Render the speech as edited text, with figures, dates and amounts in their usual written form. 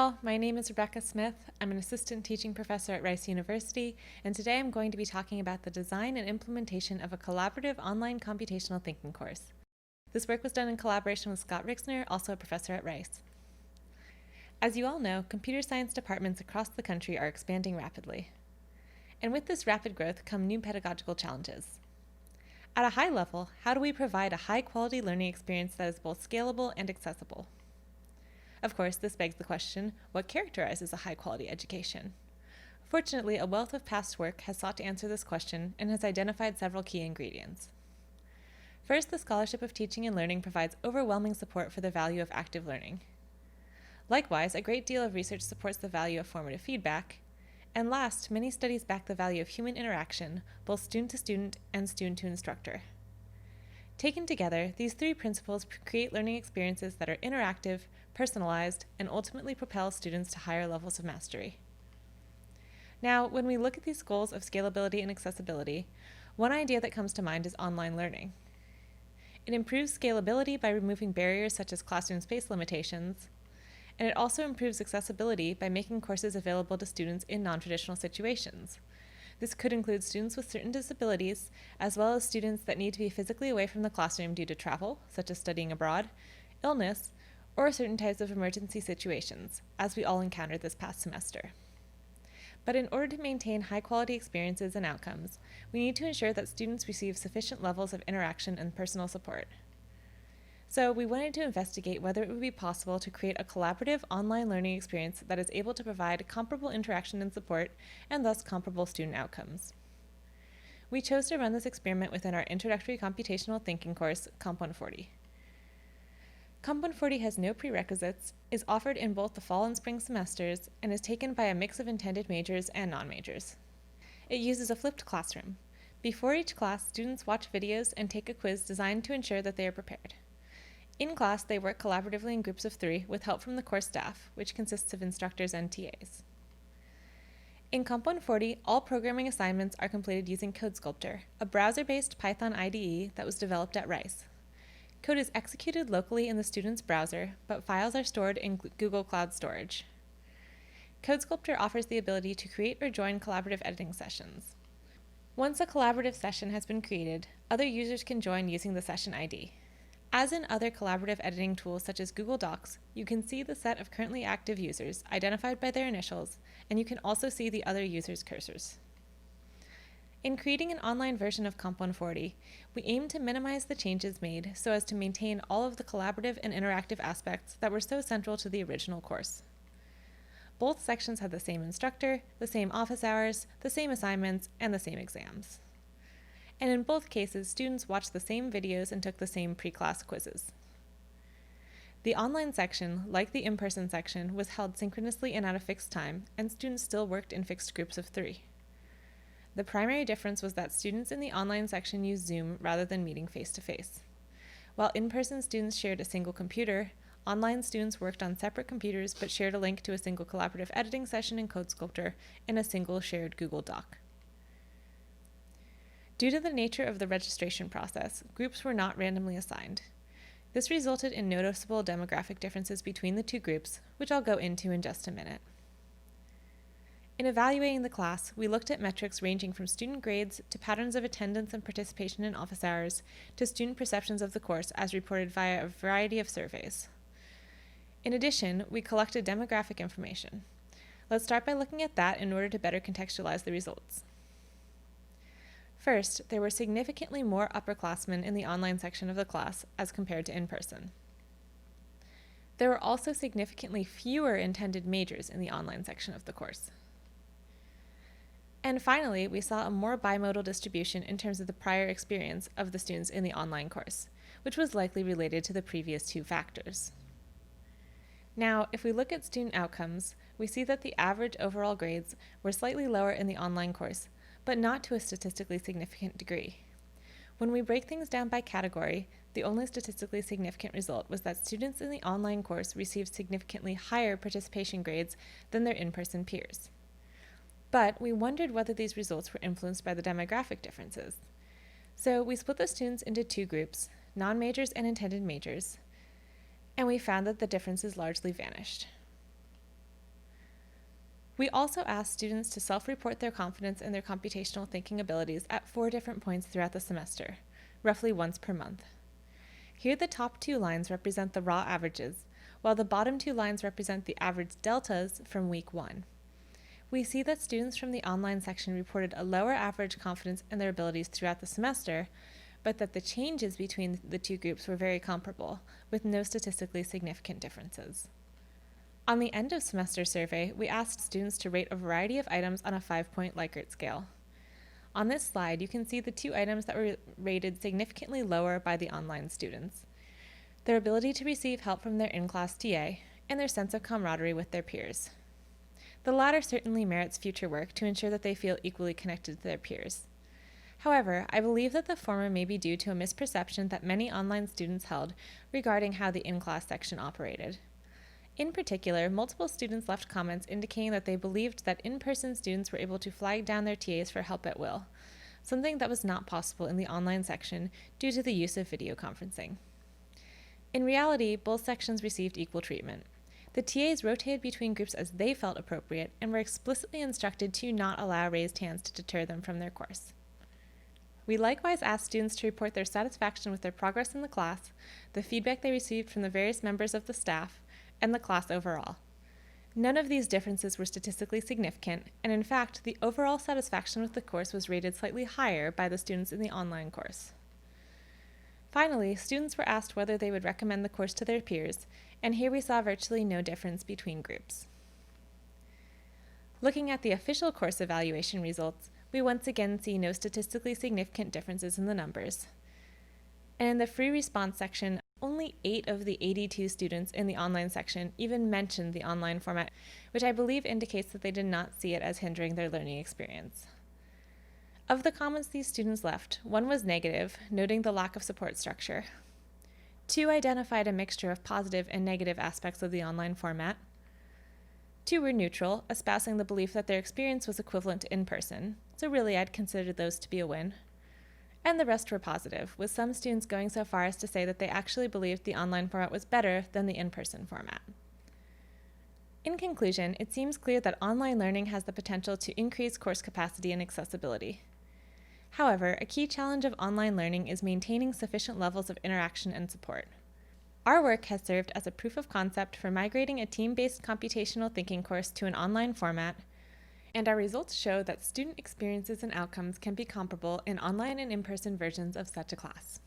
all, my name is Rebecca Smith. I'm an assistant teaching professor at Rice University, and today I'm going to be talking about the design and implementation of a collaborative online computational thinking course. This work was done in collaboration with Scott Rixner, also a professor at Rice. As you all know, computer science departments across the country are expanding rapidly. And with this rapid growth come new pedagogical challenges. At a high level, how do we provide a high-quality learning experience that is both scalable and accessible? Of course, this begs the question, what characterizes a high-quality education? Fortunately, a wealth of past work has sought to answer this question and has identified several key ingredients. First, the scholarship of teaching and learning provides overwhelming support for the value of active learning. Likewise, a great deal of research supports the value of formative feedback. And last, many studies back the value of human interaction, both student to student and student to instructor. Taken together, these three principles create learning experiences that are interactive, personalized, and ultimately propel students to higher levels of mastery. Now, when we look at these goals of scalability and accessibility, one idea that comes to mind is online learning. It improves scalability by removing barriers such as classroom space limitations, and it also improves accessibility by making courses available to students in non-traditional situations. This could include students with certain disabilities, as well as students that need to be physically away from the classroom due to travel, such as studying abroad, illness, or certain types of emergency situations, as we all encountered this past semester. But in order to maintain high-quality experiences and outcomes, we need to ensure that students receive sufficient levels of interaction and personal support. So we wanted to investigate whether it would be possible to create a collaborative online learning experience that is able to provide comparable interaction and support, and thus comparable student outcomes. We chose to run this experiment within our introductory computational thinking course, Comp 140. Comp 140 has no prerequisites, is offered in both the fall and spring semesters, and is taken by a mix of intended majors and non-majors. It uses a flipped classroom. Before each class, students watch videos and take a quiz designed to ensure that they are prepared. In class, they work collaboratively in groups of 3 with help from the course staff, which consists of instructors and TAs. In Comp 140, all programming assignments are completed using CodeSculptor, a browser-based Python IDE that was developed at Rice. Code is executed locally in the student's browser, but files are stored in Google Cloud Storage. CodeSculptor offers the ability to create or join collaborative editing sessions. Once a collaborative session has been created, other users can join using the session ID. As in other collaborative editing tools such as Google Docs, you can see the set of currently active users identified by their initials, and you can also see the other users' cursors. In creating an online version of Comp 140, we aim to minimize the changes made so as to maintain all of the collaborative and interactive aspects that were so central to the original course. Both sections had the same instructor, the same office hours, the same assignments, and the same exams. And in both cases, students watched the same videos and took the same pre-class quizzes. The online section, like the in-person section, was held synchronously and at a fixed time, and students still worked in fixed groups of 3. The primary difference was that students in the online section used Zoom rather than meeting face-to-face. While in-person students shared a single computer, online students worked on separate computers but shared a link to a single collaborative editing session in CodeSculptor and a single shared Google Doc. Due to the nature of the registration process, groups were not randomly assigned. This resulted in noticeable demographic differences between the 2 groups, which I'll go into in just a minute. In evaluating the class, we looked at metrics ranging from student grades to patterns of attendance and participation in office hours to student perceptions of the course as reported via a variety of surveys. In addition, we collected demographic information. Let's start by looking at that in order to better contextualize the results. First, there were significantly more upperclassmen in the online section of the class as compared to in-person. There were also significantly fewer intended majors in the online section of the course. And finally, we saw a more bimodal distribution in terms of the prior experience of the students in the online course, which was likely related to the previous 2 factors. Now, if we look at student outcomes, we see that the average overall grades were slightly lower in the online course, but not to a statistically significant degree. When we break things down by category, the only statistically significant result was that students in the online course received significantly higher participation grades than their in-person peers. But we wondered whether these results were influenced by the demographic differences. So we split the students into 2 groups, non-majors and intended majors, and we found that the differences largely vanished. We also asked students to self-report their confidence in their computational thinking abilities at 4 different points throughout the semester, roughly once per month. Here the top 2 lines represent the raw averages, while the bottom 2 lines represent the average deltas from week 1. We see that students from the online section reported a lower average confidence in their abilities throughout the semester, but that the changes between the 2 groups were very comparable, with no statistically significant differences. On the end of semester survey, we asked students to rate a variety of items on a 5-point Likert scale. On this slide, you can see the 2 items that were rated significantly lower by the online students: their ability to receive help from their in-class TA, and their sense of camaraderie with their peers. The latter certainly merits future work to ensure that they feel equally connected to their peers. However, I believe that the former may be due to a misperception that many online students held regarding how the in-class section operated. In particular, multiple students left comments indicating that they believed that in-person students were able to flag down their TAs for help at will, something that was not possible in the online section due to the use of video conferencing. In reality, both sections received equal treatment. The TAs rotated between groups as they felt appropriate and were explicitly instructed to not allow raised hands to deter them from their course. We likewise asked students to report their satisfaction with their progress in the class, the feedback they received from the various members of the staff, and the class overall. None of these differences were statistically significant, and in fact, the overall satisfaction with the course was rated slightly higher by the students in the online course. Finally, students were asked whether they would recommend the course to their peers, and here we saw virtually no difference between groups. Looking at the official course evaluation results, we once again see no statistically significant differences in the numbers. And in the free response section, only 8 of the 82 students in the online section even mentioned the online format, which I believe indicates that they did not see it as hindering their learning experience. Of the comments these students left, 1 was negative, noting the lack of support structure. 2 identified a mixture of positive and negative aspects of the online format. 2 were neutral, espousing the belief that their experience was equivalent to in-person, so really I'd consider those to be a win. And the rest were positive, with some students going so far as to say that they actually believed the online format was better than the in-person format. In conclusion, it seems clear that online learning has the potential to increase course capacity and accessibility. However, a key challenge of online learning is maintaining sufficient levels of interaction and support. Our work has served as a proof of concept for migrating a team-based computational thinking course to an online format, and our results show that student experiences and outcomes can be comparable in online and in-person versions of such a class.